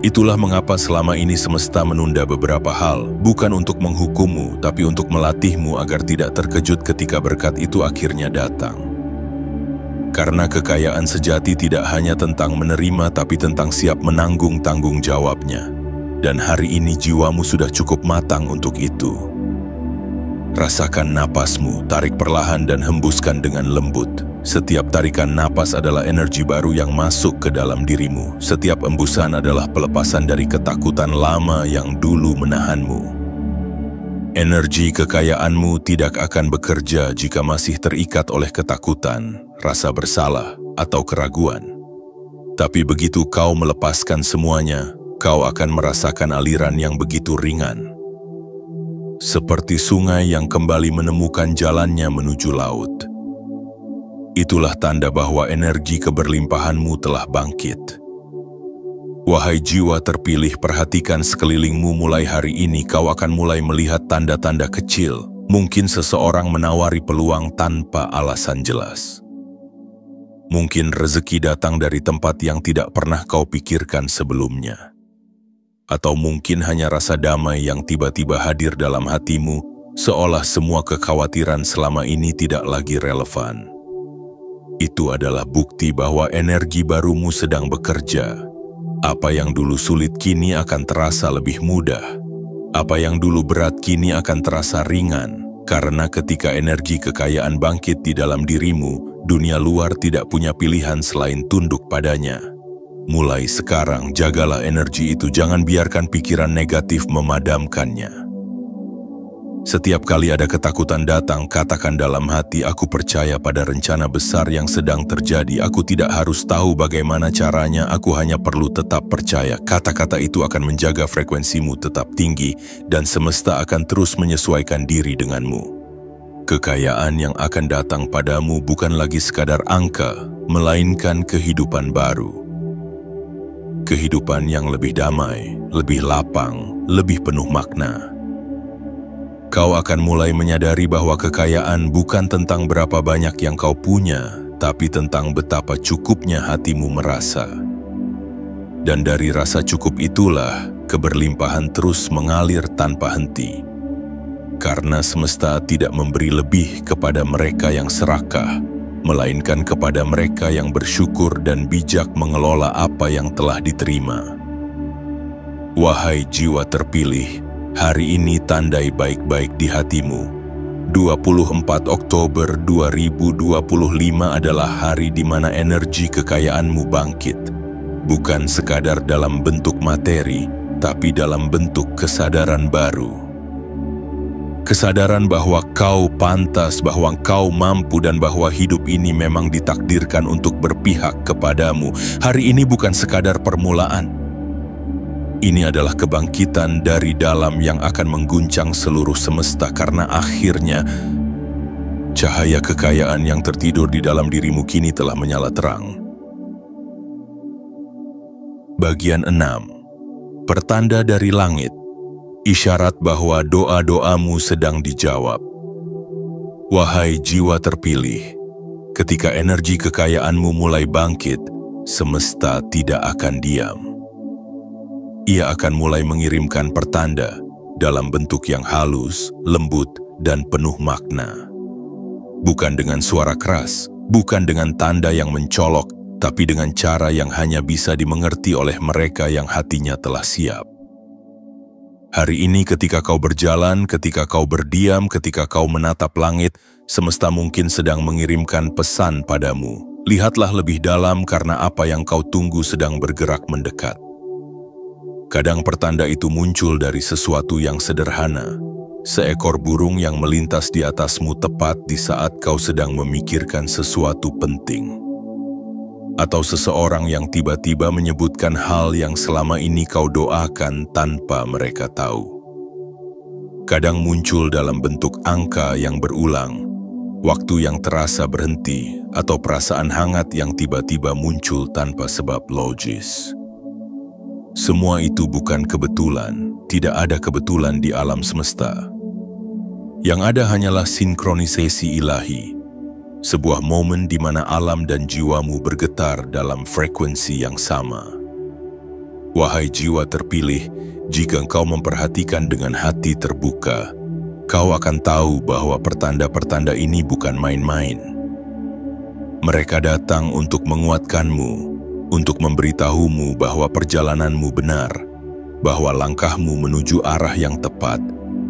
Itulah mengapa selama ini semesta menunda beberapa hal, bukan untuk menghukummu, tapi untuk melatihmu agar tidak terkejut ketika berkat itu akhirnya datang. Karena kekayaan sejati tidak hanya tentang menerima, tapi tentang siap menanggung tanggung jawabnya. Dan hari ini jiwamu sudah cukup matang untuk itu. Rasakan napasmu, tarik perlahan dan hembuskan dengan lembut. Setiap tarikan napas adalah energi baru yang masuk ke dalam dirimu. Setiap embusan adalah pelepasan dari ketakutan lama yang dulu menahanmu. Energi kekayaanmu tidak akan bekerja jika masih terikat oleh ketakutan, rasa bersalah, atau keraguan. Tapi begitu kau melepaskan semuanya, kau akan merasakan aliran yang begitu ringan. Seperti sungai yang kembali menemukan jalannya menuju laut. Itulah tanda bahwa energi keberlimpahanmu telah bangkit. Wahai jiwa terpilih, perhatikan sekelilingmu. Mulai hari ini kau akan mulai melihat tanda-tanda kecil. Mungkin seseorang menawari peluang tanpa alasan jelas. Mungkin rezeki datang dari tempat yang tidak pernah kau pikirkan sebelumnya. Atau mungkin hanya rasa damai yang tiba-tiba hadir dalam hatimu, seolah semua kekhawatiran selama ini tidak lagi relevan. Itu adalah bukti bahwa energi barumu sedang bekerja. Apa yang dulu sulit kini akan terasa lebih mudah. Apa yang dulu berat kini akan terasa ringan. Karena ketika energi kekayaan bangkit di dalam dirimu, dunia luar tidak punya pilihan selain tunduk padanya. Mulai sekarang, jagalah energi itu, jangan biarkan pikiran negatif memadamkannya. Setiap kali ada ketakutan datang, katakan dalam hati, "Aku percaya pada rencana besar yang sedang terjadi. Aku tidak harus tahu bagaimana caranya, aku hanya perlu tetap percaya." Kata-kata itu akan menjaga frekuensimu tetap tinggi, dan semesta akan terus menyesuaikan diri denganmu. Kekayaan yang akan datang padamu bukan lagi sekadar angka, melainkan kehidupan baru. Kehidupan yang lebih damai, lebih lapang, lebih penuh makna. Kau akan mulai menyadari bahwa kekayaan bukan tentang berapa banyak yang kau punya, tapi tentang betapa cukupnya hatimu merasa. Dan dari rasa cukup itulah, keberlimpahan terus mengalir tanpa henti. Karena semesta tidak memberi lebih kepada mereka yang serakah, melainkan kepada mereka yang bersyukur dan bijak mengelola apa yang telah diterima. Wahai jiwa terpilih, hari ini tandai baik-baik di hatimu. 24 Oktober 2025 adalah hari di mana energi kekayaanmu bangkit. Bukan sekadar dalam bentuk materi, tapi dalam bentuk kesadaran baru. Kesadaran bahwa kau pantas, bahwa kau mampu, dan bahwa hidup ini memang ditakdirkan untuk berpihak kepadamu. Hari ini bukan sekadar permulaan. Ini adalah kebangkitan dari dalam yang akan mengguncang seluruh semesta, karena akhirnya cahaya kekayaan yang tertidur di dalam dirimu kini telah menyala terang. Bagian 6. Pertanda dari langit. Isyarat bahwa doa-doamu sedang dijawab. Wahai jiwa terpilih, ketika energi kekayaanmu mulai bangkit, semesta tidak akan diam. Ia akan mulai mengirimkan pertanda dalam bentuk yang halus, lembut, dan penuh makna. Bukan dengan suara keras, bukan dengan tanda yang mencolok, tapi dengan cara yang hanya bisa dimengerti oleh mereka yang hatinya telah siap. Hari ini ketika kau berjalan, ketika kau berdiam, ketika kau menatap langit, semesta mungkin sedang mengirimkan pesan padamu. Lihatlah lebih dalam karena apa yang kau tunggu sedang bergerak mendekat. Kadang pertanda itu muncul dari sesuatu yang sederhana. Seekor burung yang melintas di atasmu tepat di saat kau sedang memikirkan sesuatu penting. Atau seseorang yang tiba-tiba menyebutkan hal yang selama ini kau doakan tanpa mereka tahu. Kadang muncul dalam bentuk angka yang berulang, waktu yang terasa berhenti, atau perasaan hangat yang tiba-tiba muncul tanpa sebab logis. Semua itu bukan kebetulan, tidak ada kebetulan di alam semesta. Yang ada hanyalah sinkronisasi ilahi. Sebuah momen di mana alam dan jiwamu bergetar dalam frekuensi yang sama. Wahai jiwa terpilih, jika engkau memperhatikan dengan hati terbuka, kau akan tahu bahwa pertanda-pertanda ini bukan main-main. Mereka datang untuk menguatkanmu, untuk memberitahumu bahwa perjalananmu benar, bahwa langkahmu menuju arah yang tepat.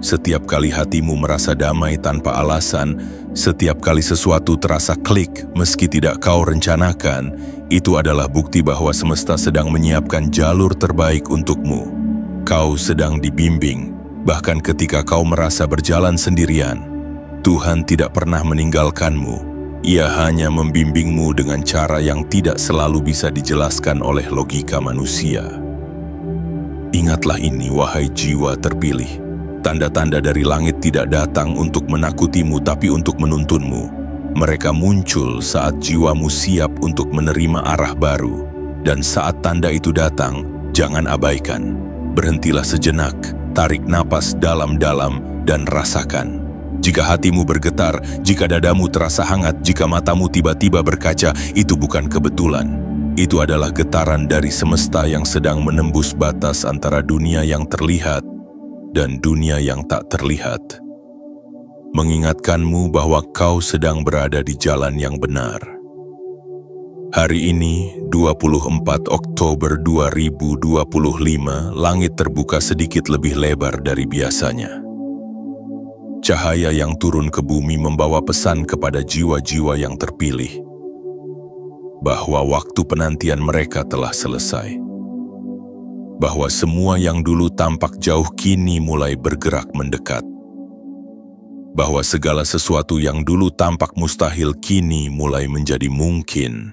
Setiap kali hatimu merasa damai tanpa alasan, setiap kali sesuatu terasa klik meski tidak kau rencanakan, itu adalah bukti bahwa semesta sedang menyiapkan jalur terbaik untukmu. Kau sedang dibimbing, bahkan ketika kau merasa berjalan sendirian. Tuhan tidak pernah meninggalkanmu. Ia hanya membimbingmu dengan cara yang tidak selalu bisa dijelaskan oleh logika manusia. Ingatlah ini, wahai jiwa terpilih. Tanda-tanda dari langit tidak datang untuk menakutimu, tapi untuk menuntunmu. Mereka muncul saat jiwamu siap untuk menerima arah baru. Dan saat tanda itu datang, jangan abaikan. Berhentilah sejenak, tarik napas dalam-dalam, dan rasakan. Jika hatimu bergetar, jika dadamu terasa hangat, jika matamu tiba-tiba berkaca, itu bukan kebetulan. Itu adalah getaran dari semesta yang sedang menembus batas antara dunia yang terlihat dan dunia yang tak terlihat, mengingatkanmu bahwa kau sedang berada di jalan yang benar. Hari ini, 24 Oktober 2025, langit terbuka sedikit lebih lebar dari biasanya. Cahaya yang turun ke bumi membawa pesan kepada jiwa-jiwa yang terpilih, bahwa waktu penantian mereka telah selesai. Bahwa semua yang dulu tampak jauh kini mulai bergerak mendekat. Bahwa segala sesuatu yang dulu tampak mustahil kini mulai menjadi mungkin.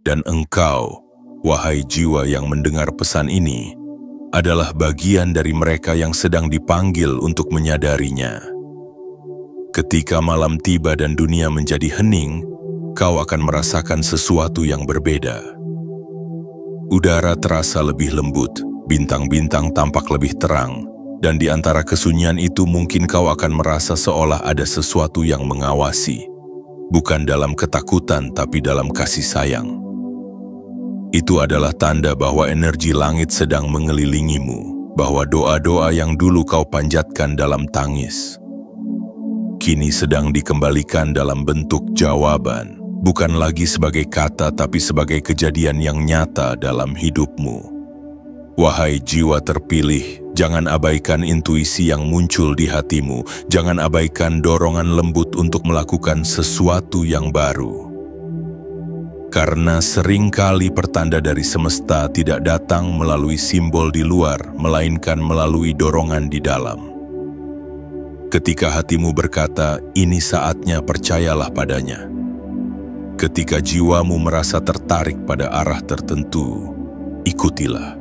Dan engkau, wahai jiwa yang mendengar pesan ini, adalah bagian dari mereka yang sedang dipanggil untuk menyadarinya. Ketika malam tiba dan dunia menjadi hening, kau akan merasakan sesuatu yang berbeda. Udara terasa lebih lembut, bintang-bintang tampak lebih terang, dan di antara kesunyian itu mungkin kau akan merasa seolah ada sesuatu yang mengawasi, bukan dalam ketakutan tapi dalam kasih sayang. Itu adalah tanda bahwa energi langit sedang mengelilingimu, bahwa doa-doa yang dulu kau panjatkan dalam tangis kini sedang dikembalikan dalam bentuk jawaban, bukan lagi sebagai kata tapi sebagai kejadian yang nyata dalam hidupmu. Wahai jiwa terpilih, jangan abaikan intuisi yang muncul di hatimu, jangan abaikan dorongan lembut untuk melakukan sesuatu yang baru. Karena seringkali pertanda dari semesta tidak datang melalui simbol di luar, melainkan melalui dorongan di dalam. Ketika hatimu berkata, ini saatnya, percayalah padanya. Ketika jiwamu merasa tertarik pada arah tertentu, ikutilah.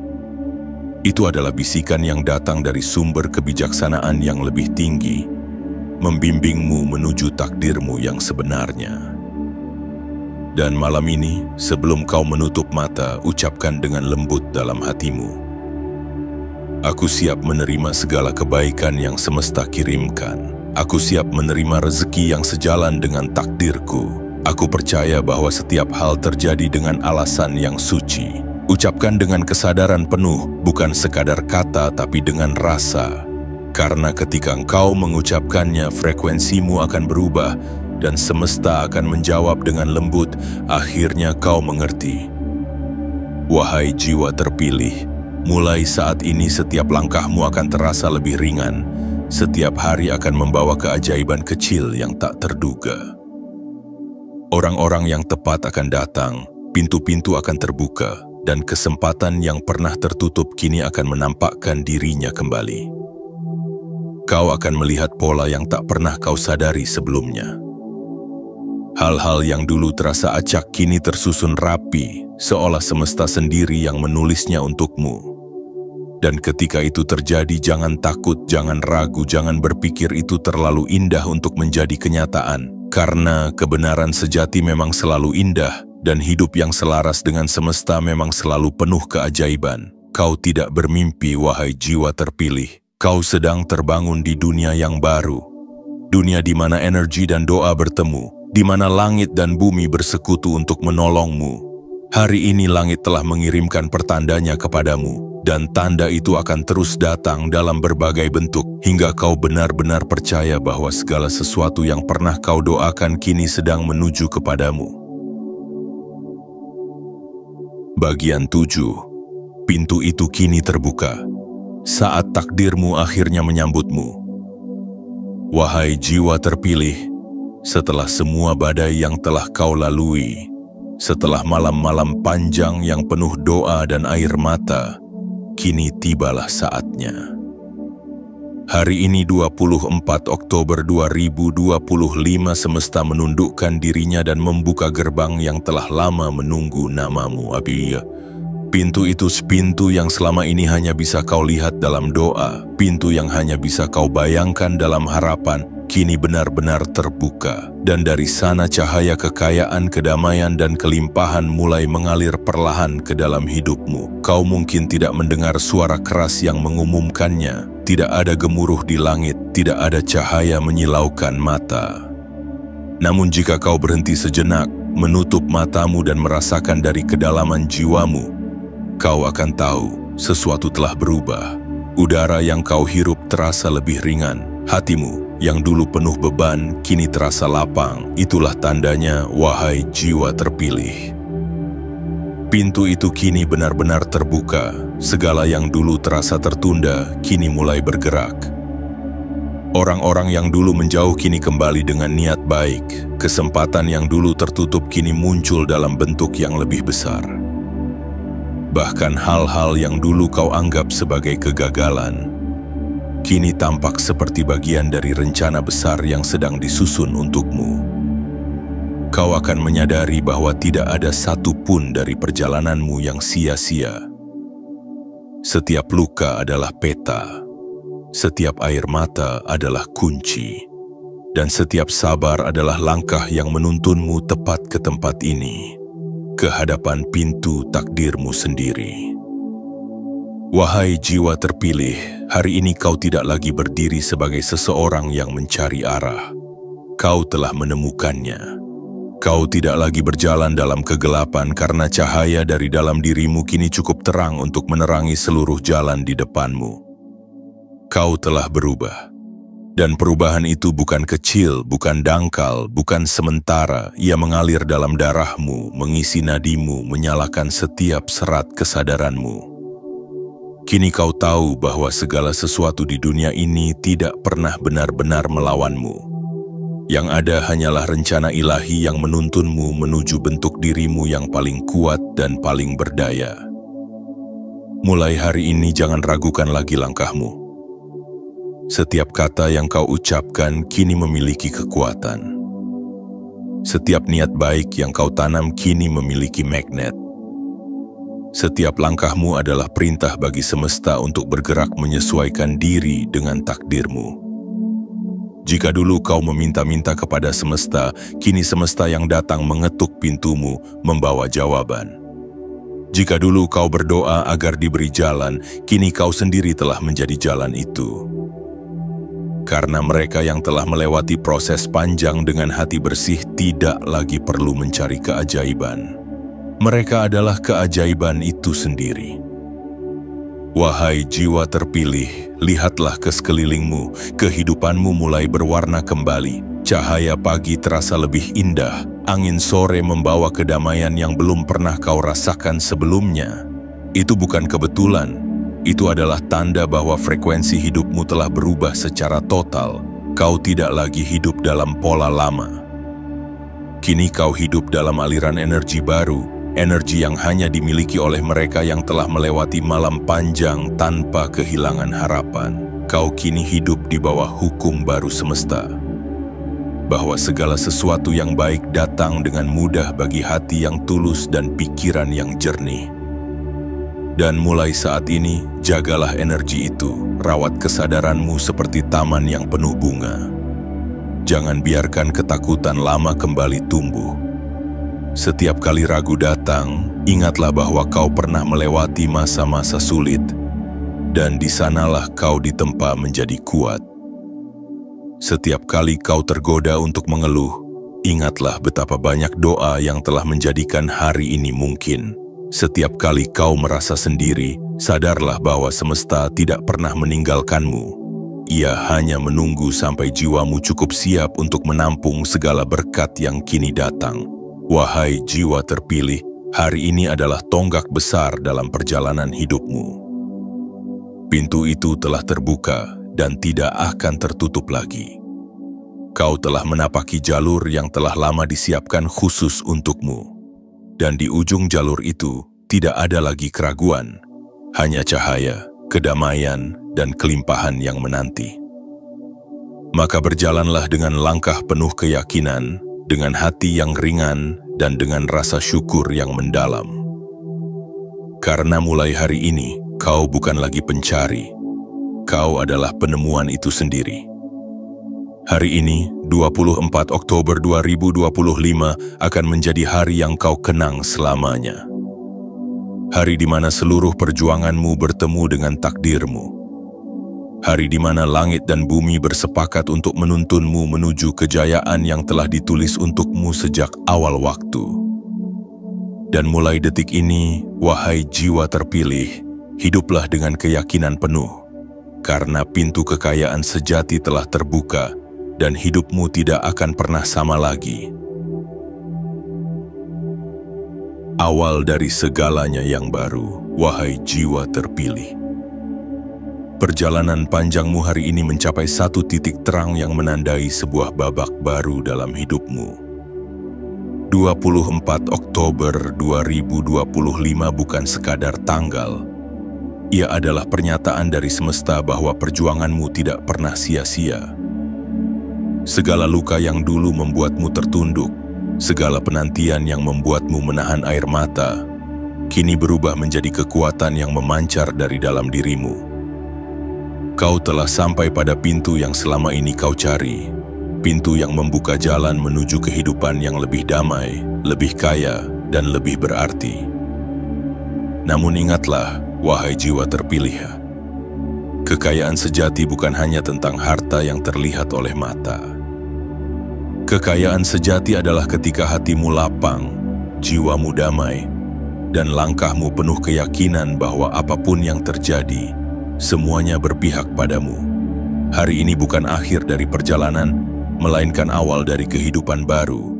Itu adalah bisikan yang datang dari sumber kebijaksanaan yang lebih tinggi, membimbingmu menuju takdirmu yang sebenarnya. Dan malam ini, sebelum kau menutup mata, ucapkan dengan lembut dalam hatimu, aku siap menerima segala kebaikan yang semesta kirimkan. Aku siap menerima rezeki yang sejalan dengan takdirku. Aku percaya bahwa setiap hal terjadi dengan alasan yang suci. Ucapkan dengan kesadaran penuh, bukan sekadar kata tapi dengan rasa. Karena ketika engkau mengucapkannya, frekuensimu akan berubah dan semesta akan menjawab dengan lembut. Akhirnya kau mengerti. Wahai jiwa terpilih, mulai saat ini setiap langkahmu akan terasa lebih ringan. Setiap hari akan membawa keajaiban kecil yang tak terduga. Orang-orang yang tepat akan datang, pintu-pintu akan terbuka, dan kesempatan yang pernah tertutup kini akan menampakkan dirinya kembali. Kau akan melihat pola yang tak pernah kau sadari sebelumnya. Hal-hal yang dulu terasa acak kini tersusun rapi, seolah semesta sendiri yang menulisnya untukmu. Dan ketika itu terjadi, jangan takut, jangan ragu, jangan berpikir itu terlalu indah untuk menjadi kenyataan. Karena kebenaran sejati memang selalu indah, dan hidup yang selaras dengan semesta memang selalu penuh keajaiban. Kau tidak bermimpi, wahai jiwa terpilih. Kau sedang terbangun di dunia yang baru. Dunia di mana energi dan doa bertemu, di mana langit dan bumi bersekutu untuk menolongmu. Hari ini langit telah mengirimkan pertandanya kepadamu, dan tanda itu akan terus datang dalam berbagai bentuk, hingga kau benar-benar percaya bahwa segala sesuatu yang pernah kau doakan kini sedang menuju kepadamu. Bagian 7. Pintu itu kini terbuka, saat takdirmu akhirnya menyambutmu. Wahai jiwa terpilih, setelah semua badai yang telah kau lalui, setelah malam-malam panjang yang penuh doa dan air mata, kini tibalah saatnya. Hari ini 24 Oktober 2025 semesta menundukkan dirinya dan membuka gerbang yang telah lama menunggu namamu, Abiyah. Pintu itu pintu yang selama ini hanya bisa kau lihat dalam doa, pintu yang hanya bisa kau bayangkan dalam harapan, kini benar-benar terbuka. Dan dari sana cahaya kekayaan, kedamaian, dan kelimpahan mulai mengalir perlahan ke dalam hidupmu. Kau mungkin tidak mendengar suara keras yang mengumumkannya, tidak ada gemuruh di langit, tidak ada cahaya menyilaukan mata. Namun jika kau berhenti sejenak, menutup matamu dan merasakan dari kedalaman jiwamu, kau akan tahu sesuatu telah berubah. Udara yang kau hirup terasa lebih ringan. Hatimu yang dulu penuh beban kini terasa lapang. Itulah tandanya, wahai jiwa terpilih. Pintu itu kini benar-benar terbuka. Segala yang dulu terasa tertunda kini mulai bergerak. Orang-orang yang dulu menjauh kini kembali dengan niat baik. Kesempatan yang dulu tertutup kini muncul dalam bentuk yang lebih besar. Bahkan hal-hal yang dulu kau anggap sebagai kegagalan, kini tampak seperti bagian dari rencana besar yang sedang disusun untukmu. Kau akan menyadari bahwa tidak ada satu pun dari perjalananmu yang sia-sia. Setiap luka adalah peta, setiap air mata adalah kunci, Dan setiap sabar adalah langkah yang menuntunmu tepat ke tempat ini, ke hadapan pintu takdirmu sendiri. Wahai jiwa terpilih, hari ini kau tidak lagi berdiri sebagai seseorang yang mencari arah. Kau telah menemukannya. Kau tidak lagi berjalan dalam kegelapan karena cahaya dari dalam dirimu kini cukup terang untuk menerangi seluruh jalan di depanmu. Kau telah berubah. Dan perubahan itu bukan kecil, bukan dangkal, bukan sementara. Ia mengalir dalam darahmu, mengisi nadimu, menyalakan setiap serat kesadaranmu. Kini kau tahu bahwa segala sesuatu di dunia ini tidak pernah benar-benar melawanmu. Yang ada hanyalah rencana ilahi yang menuntunmu menuju bentuk dirimu yang paling kuat dan paling berdaya. Mulai hari ini jangan ragukan lagi langkahmu. Setiap kata yang kau ucapkan kini memiliki kekuatan. Setiap niat baik yang kau tanam kini memiliki magnet. Setiap langkahmu adalah perintah bagi semesta untuk bergerak menyesuaikan diri dengan takdirmu. Jika dulu kau meminta-minta kepada semesta, kini semesta yang datang mengetuk pintumu membawa jawaban. Jika dulu kau berdoa agar diberi jalan, kini kau sendiri telah menjadi jalan itu. Karena mereka yang telah melewati proses panjang dengan hati bersih tidak lagi perlu mencari keajaiban. Mereka adalah keajaiban itu sendiri. Wahai jiwa terpilih, lihatlah ke sekelilingmu, kehidupanmu mulai berwarna kembali. Cahaya pagi terasa lebih indah, angin sore membawa kedamaian yang belum pernah kau rasakan sebelumnya. Itu bukan kebetulan, itu adalah tanda bahwa frekuensi hidupmu telah berubah secara total. Kau tidak lagi hidup dalam pola lama. Kini kau hidup dalam aliran energi baru, energi yang hanya dimiliki oleh mereka yang telah melewati malam panjang tanpa kehilangan harapan. Kau kini hidup di bawah hukum baru semesta. Bahwa segala sesuatu yang baik datang dengan mudah bagi hati yang tulus dan pikiran yang jernih. Dan mulai saat ini, jagalah energi itu, rawat kesadaranmu seperti taman yang penuh bunga. Jangan biarkan ketakutan lama kembali tumbuh. Setiap kali ragu datang, ingatlah bahwa kau pernah melewati masa-masa sulit, dan di sanalah kau ditempa menjadi kuat. Setiap kali kau tergoda untuk mengeluh, ingatlah betapa banyak doa yang telah menjadikan hari ini mungkin. Setiap kali kau merasa sendiri, sadarlah bahwa semesta tidak pernah meninggalkanmu. Ia hanya menunggu sampai jiwamu cukup siap untuk menampung segala berkat yang kini datang. Wahai jiwa terpilih, hari ini adalah tonggak besar dalam perjalanan hidupmu. Pintu itu telah terbuka dan tidak akan tertutup lagi. Kau telah menapaki jalur yang telah lama disiapkan khusus untukmu. Dan di ujung jalur itu tidak ada lagi keraguan, hanya cahaya, kedamaian, dan kelimpahan yang menanti. Maka berjalanlah dengan langkah penuh keyakinan, dengan hati yang ringan, dan dengan rasa syukur yang mendalam. Karena mulai hari ini, kau bukan lagi pencari. Kau adalah penemuan itu sendiri. Hari ini, 24 Oktober 2025, akan menjadi hari yang kau kenang selamanya. Hari di mana seluruh perjuanganmu bertemu dengan takdirmu. Hari di mana langit dan bumi bersepakat untuk menuntunmu menuju kejayaan yang telah ditulis untukmu sejak awal waktu. Dan mulai detik ini, wahai jiwa terpilih, hiduplah dengan keyakinan penuh, karena pintu kekayaan sejati telah terbuka dan hidupmu tidak akan pernah sama lagi. Awal dari segalanya yang baru, wahai jiwa terpilih. Perjalanan panjangmu hari ini mencapai satu titik terang yang menandai sebuah babak baru dalam hidupmu. 24 Oktober 2025 bukan sekadar tanggal. Ia adalah pernyataan dari semesta bahwa perjuanganmu tidak pernah sia-sia. Segala luka yang dulu membuatmu tertunduk, segala penantian yang membuatmu menahan air mata, kini berubah menjadi kekuatan yang memancar dari dalam dirimu. Kau telah sampai pada pintu yang selama ini kau cari. pintu yang membuka jalan menuju kehidupan yang lebih damai, lebih kaya, dan lebih berarti. Namun ingatlah, wahai jiwa terpilih, kekayaan sejati bukan hanya tentang harta yang terlihat oleh mata. Kekayaan sejati adalah ketika hatimu lapang, jiwamu damai, dan langkahmu penuh keyakinan bahwa apapun yang terjadi, semuanya berpihak padamu. Hari ini bukan akhir dari perjalanan, melainkan awal dari kehidupan baru.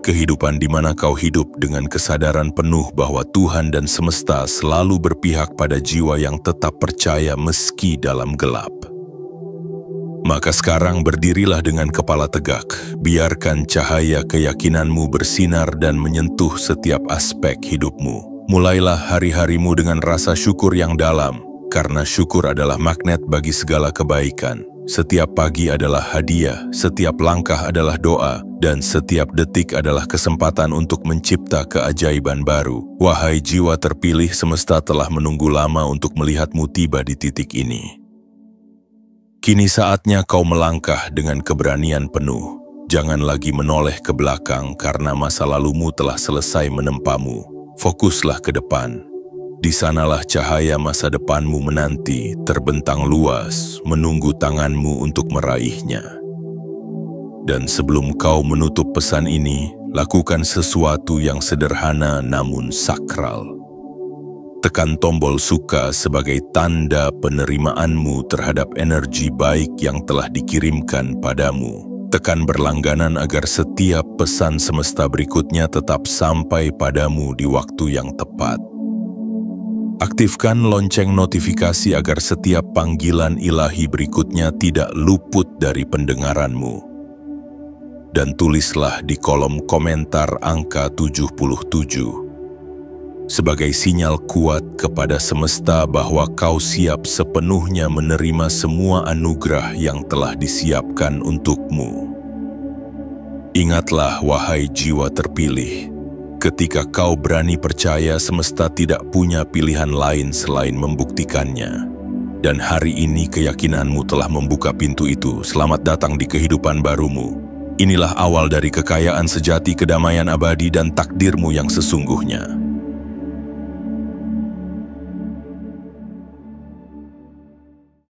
Kehidupan di mana kau hidup dengan kesadaran penuh bahwa Tuhan dan semesta selalu berpihak pada jiwa yang tetap percaya meski dalam gelap. Maka sekarang berdirilah dengan kepala tegak, biarkan cahaya keyakinanmu bersinar dan menyentuh setiap aspek hidupmu. Mulailah hari-harimu dengan rasa syukur yang dalam, karena syukur adalah magnet bagi segala kebaikan. Setiap pagi adalah hadiah, setiap langkah adalah doa, dan setiap detik adalah kesempatan untuk mencipta keajaiban baru. Wahai jiwa terpilih, semesta telah menunggu lama untuk melihatmu tiba di titik ini. Kini saatnya kau melangkah dengan keberanian penuh. Jangan lagi menoleh ke belakang karena masa lalumu telah selesai menempamu. Fokuslah ke depan. Di sanalah cahaya masa depanmu menanti, terbentang luas, menunggu tanganmu untuk meraihnya. Dan sebelum kau menutup pesan ini, lakukan sesuatu yang sederhana namun sakral. Tekan tombol suka sebagai tanda penerimaanmu terhadap energi baik yang telah dikirimkan padamu. Tekan berlangganan agar setiap pesan semesta berikutnya tetap sampai padamu di waktu yang tepat. Aktifkan lonceng notifikasi agar setiap panggilan ilahi berikutnya tidak luput dari pendengaranmu. Dan tulislah di kolom komentar angka 77. Sebagai sinyal kuat kepada semesta bahwa kau siap sepenuhnya menerima semua anugerah yang telah disiapkan untukmu. Ingatlah, wahai jiwa terpilih, ketika kau berani percaya, semesta tidak punya pilihan lain selain membuktikannya. Dan hari ini keyakinanmu telah membuka pintu itu. Selamat datang di kehidupan barumu. Inilah awal dari kekayaan sejati, kedamaian abadi, dan takdirmu yang sesungguhnya.